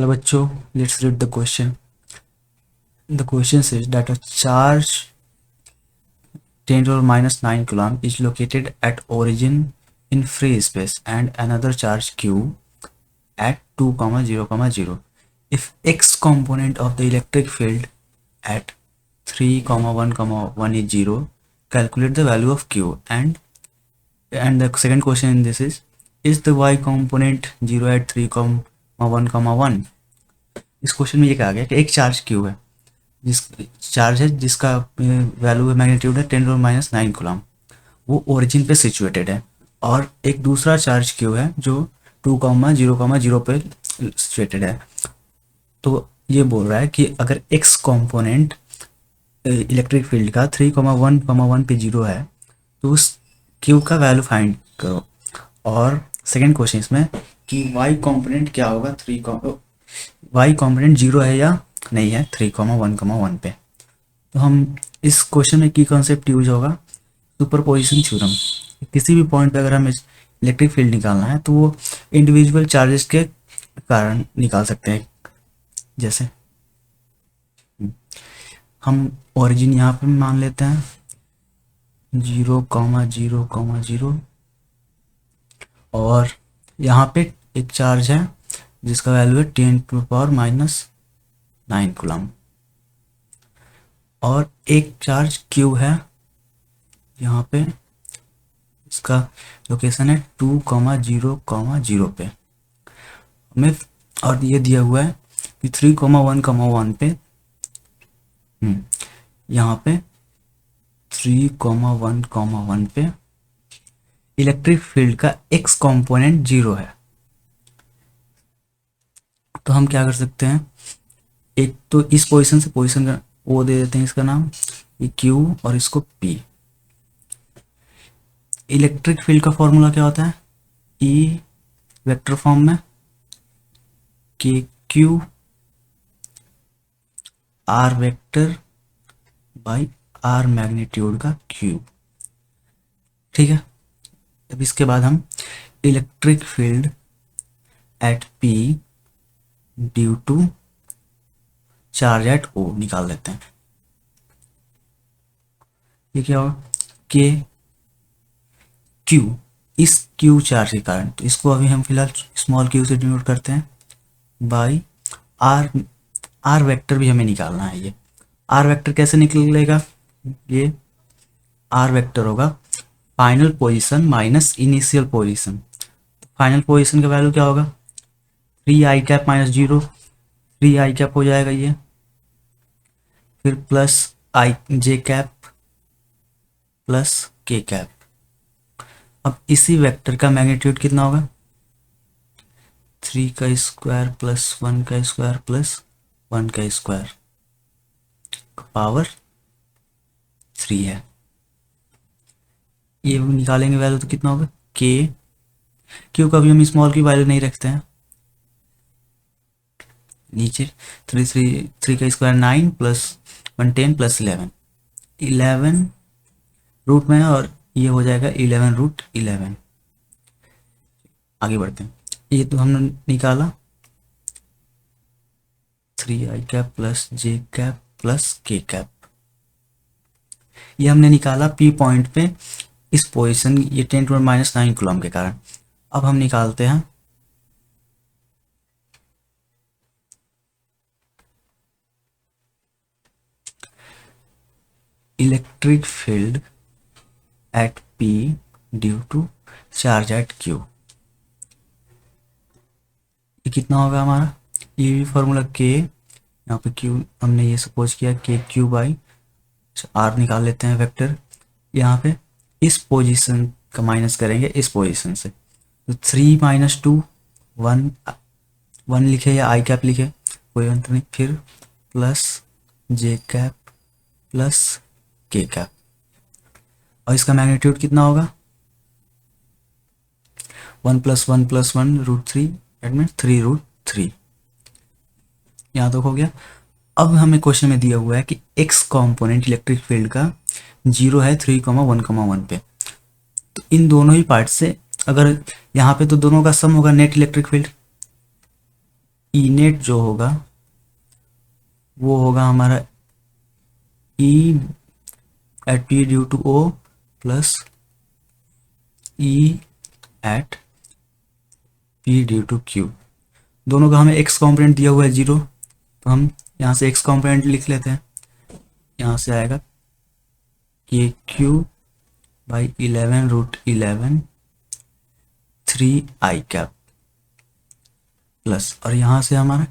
Hello बच्चों, let's read the question. The question says that a charge 10 to the minus 9 coulomb is located at origin in free space and another charge q at 2, 0, 0. If x component of the electric field at 3, 1, 1 is 0, calculate the value of q. And the second question in this is the y component 0 at 3, 1, 1. इस question में ये कहा गया कि एक charge Q है, जिस charge है जिसका वैल्यू है मैग्नीट्यूड है 10 टू माइनस 9 कूलम, वो ओरिजिन पे सिचुएटेड है, और एक दूसरा चार्ज क्यू है जो 2, 0, 0 पे सिचुएटेड है। तो ये बोल रहा है कि अगर एक्स कंपोनेंट इलेक्ट्रिक फील्ड का 3, 1, 1 पे 0 है तो उस क्यू का वैल्यू फाइंड करो। और सेकेंड क्वेश्चन इसमें कि वाई कंपोनेंट क्या होगा, वाई कंपोनेंट 0 है या नहीं है 3, 1, 1 पे। तो हम इस क्वेश्चन में की कॉन्सेप्ट यूज होगा सुपरपोजिशन थ्योरम। किसी भी पॉइंट पे अगर हमें इलेक्ट्रिक फील्ड निकालना है तो वो इंडिविजुअल चार्जेस के कारण निकाल सकते हैं। जैसे हम ओरिजिन यहाँ पे मान लेते हैं 0, 0, 0, और यहाँ पे एक चार्ज है जिसका वैल्यू है 10 टू पावर माइनस 9 कूलम, और एक चार्ज क्यू है यहाँ पे, इसका लोकेशन है 2, 0, 0 पे हमें, और ये दिया हुआ है कि 3, 1, 1 पे यहाँ पे 3, 1, 1 पे इलेक्ट्रिक फील्ड का एक्स कंपोनेंट 0 है। तो हम क्या कर सकते हैं, एक तो इस पोजीशन से पोजीशन का वो दे देते हैं, इसका नाम ये क्यू और इसको पी। इलेक्ट्रिक फील्ड का फॉर्मूला क्या होता है, ई वेक्टर फॉर्म में k q r vector by r magnitude का क्यूब। ठीक है, अब इसके बाद हम electric field at p due to charge at o निकाल लेते हैं। ये क्या होगा, के क्यू, इस क्यू चार्ज के कारण, तो इसको अभी हम फिलहाल स्मॉल क्यू से डिनोट करते हैं, बाई आर। आर वेक्टर भी हमें निकालना है। ये आर वेक्टर कैसे निकलेगा, ये आर वेक्टर होगा final position minus initial position. Final position का वैल्यू क्या होगा, 3 आई कैप माइनस 0, 3 आई कैप हो जाएगा ये, फिर प्लस आई जे कैप प्लस के कैप। अब इसी वेक्टर का मैग्नीट्यूड कितना होगा, 3 का स्क्वायर प्लस 1 का स्क्वायर प्लस 1 का स्क्वायर पावर 3 है। ये निकालेंगे वैल्यू तो कितना होगा, के क्यों कभी हम स्मॉल की वैल्यू नहीं रखते हैं, नीचे 3 का स्क्वायर 9 प्लस 1 10 प्लस 11 रूट में है, और ये हो जाएगा 11 रूट 11। आगे बढ़ते हैं, ये तो हमने निकाला 3 आई cap plus j cap plus k cap, ये हमने निकाला पी पॉइंट पे इस पोजीशन, ये 10 टू माइनस 9 कूलम के कारण। अब हम निकालते हैं electric field at p due to charge at q. ये कितना होगा हमारा, ये भी फॉर्मूला के, यहाँ पे क्यू हमने ये सपोज किया के क्यू बाई आर निकाल लेते हैं वेक्टर। यहाँ पे इस पोजीशन का माइनस करेंगे इस पोजीशन से, तो 3 माइनस 2 1 लिखे या आई कैप लिखे कोई अंतर नहीं, फिर plus j cap plus k cap, और इसका मैग्नीट्यूड कितना होगा 1 plus 1 plus 1 root 3 that means 3 root 3। यहाँ तक हो गया। अब हमें क्वेश्चन में दिया हुआ है कि एक्स कंपोनेंट इलेक्ट्रिक फील्ड का 0 है 3, 1, 1 पे। तो इन दोनों ही पार्ट से अगर यहाँ पे तो दोनों का सम होगा net electric field, e net जो होगा वो होगा हमारा e at p due to o plus e at p due to q. दोनों का हमें एक्स कॉम्पोनेंट दिया हुआ है 0, तो हम यहाँ से एक्स कॉम्पोनेंट लिख लेते हैं। यहाँ से आएगा के q by 11√11 3 i cap plus, और यहाँ से हमारा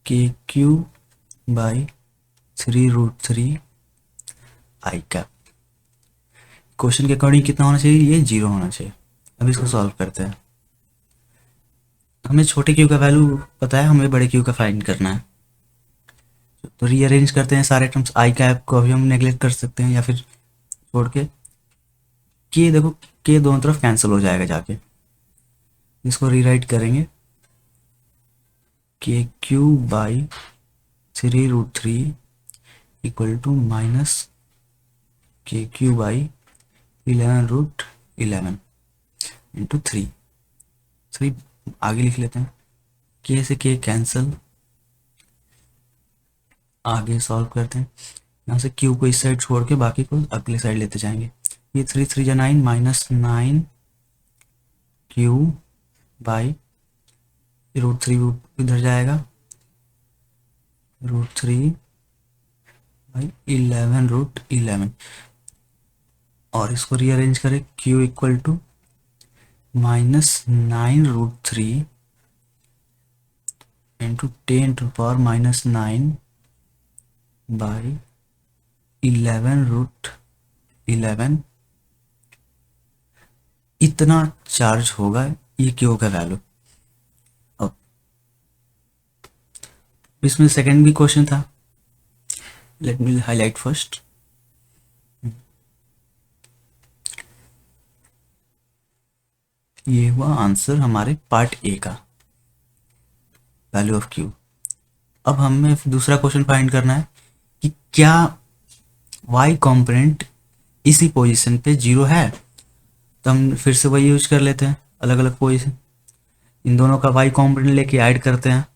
के q by 3√3 i cap. Question के अकॉर्डिंग कितना होना चाहिए, ये 0 होना चाहिए। अब इसको सॉल्व करते हैं। हमें छोटे क्यू का वैल्यू पता है, हमें बड़े क्यू का फाइंड करना है। तो रीअरेंज करते हैं सारे टर्म्स। आई कैप को अभी हम नेगलेक्ट कर सकते हैं या फिर छोड़ के, के देखो के दोनों तरफ कैंसिल हो जाएगा जाके। इसको रीराइट करेंगे k q by 3√3 equal to minus k q by 11√11 into 3 आगे लिख लेते हैं। के से के कैंसिल, आगे सॉल्व करते हैं। यहाँ से क्यू को इस साइड छोड़ के बाकी को अगले साइड लेते जाएंगे। ये 3 3 जा 9 माइनस 9 क्यू बाई √3 इधर जाएगा, √3 बाई 11√11, और इसको रीअरेंज करें। Q equal to minus 9√3 into 10⁻⁻9 by 11√11। इतना चार्ज होगा ये क्यू का वैल्यू। अब इसमें सेकंड भी क्वेश्चन था, लेट मी हाईलाइट फर्स्ट। ये हुआ आंसर हमारे पार्ट ए का, वैल्यू ऑफ क्यू। अब हमें दूसरा क्वेश्चन फाइंड करना है कि क्या y कॉम्पोनेंट इसी पोजीशन पे 0 है। तो हम फिर से वही यूज कर लेते हैं, अलग अलग पोजीशन। इन दोनों का y कॉम्पोनेंट लेके ऐड करते हैं।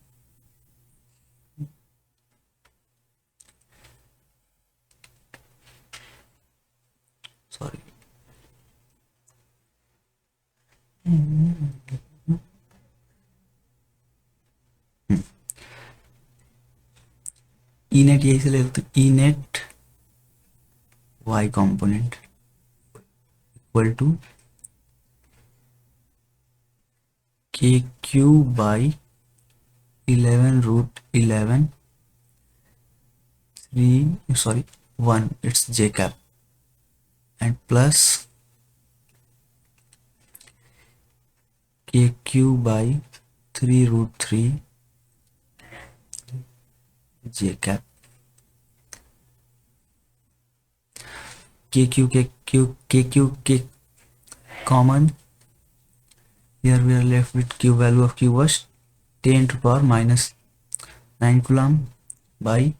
सॉरी, ई नेट यही से ले लेते हैं। E net y component equal to k q by 11√11 1 it's j cap and plus k q by 3√3 j cap. K common, here we are left with q, value of q was 10⁻⁻9 coulomb by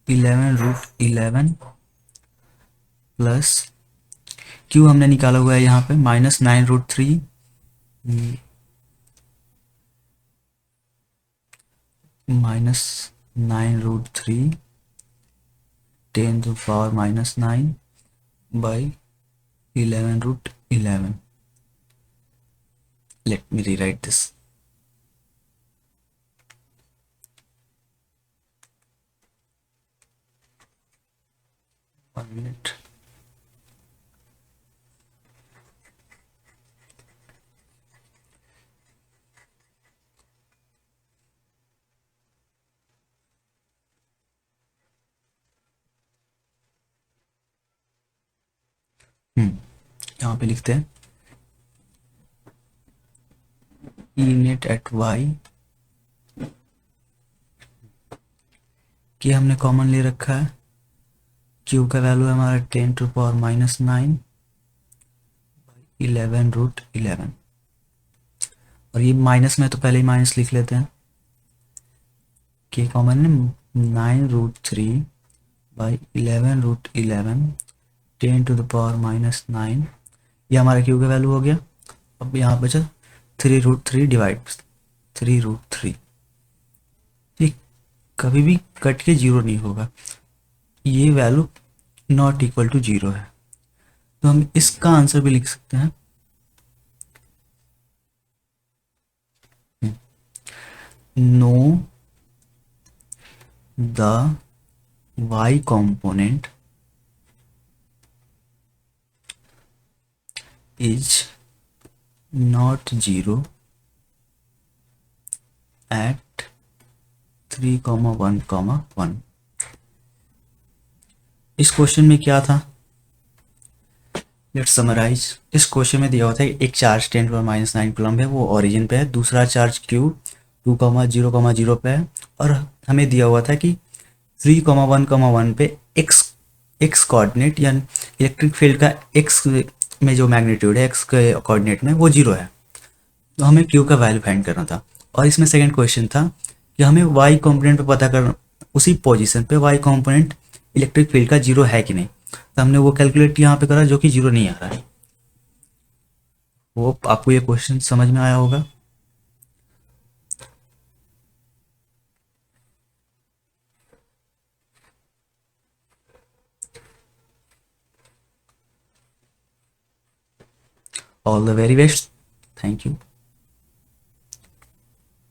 11√11 plus q हमने निकाला हुआ है यहाँ पे -9√3 -9√3 10⁻⁻9 by 11√11. Let me rewrite this. One minute. यहाँ पे लिखते हैं ई नेट एट वाई कि हमने कॉमन ले रखा है। क्यू का वैल्यू है हमारा 10⁻⁻9 11√11, और ये माइनस में तो पहले ही माइनस लिख लेते हैं। के कॉमन है 9√3 बाई 11√11 10⁻⁻9, ये हमारा क्यू का वैल्यू हो गया। अब यहाँ बचा 3√3 डिवाइड 3√3। ये कभी भी कट के जीरो नहीं होगा, ये value not equal to zero है। तो हम इसका आंसर भी लिख सकते हैं, no the y component is not zero at 3,1,1। इस क्वेश्चन में क्या था, लेट्स समराइज। इस क्वेश्चन में दिया हुआ था कि एक चार्ज 10⁻⁹ कूलम है, वो ओरिजिन पे है, दूसरा चार्ज Q 2,0,0 पे है, और हमें दिया हुआ था कि 3,1,1 पे एक्स कोऑर्डिनेट या इलेक्ट्रिक फील्ड का एक्स में जो मैग्नीट्यूड है, एक्स के कोऑर्डिनेट में वो जीरो है। तो हमें Q का वैल्यू फाइंड करना था। और इसमें सेकंड क्वेश्चन था कि हमें y कंपोनेंट पे पता करना, उसी पोजीशन पे y कंपोनेंट इलेक्ट्रिक फील्ड का जीरो है कि नहीं। तो हमने वो कैलकुलेट यहाँ पे करा जो कि जीरो नहीं आ रहा है। वो आपको ये क्वेश्चन समझ में आया होगा। All the very best, thank you.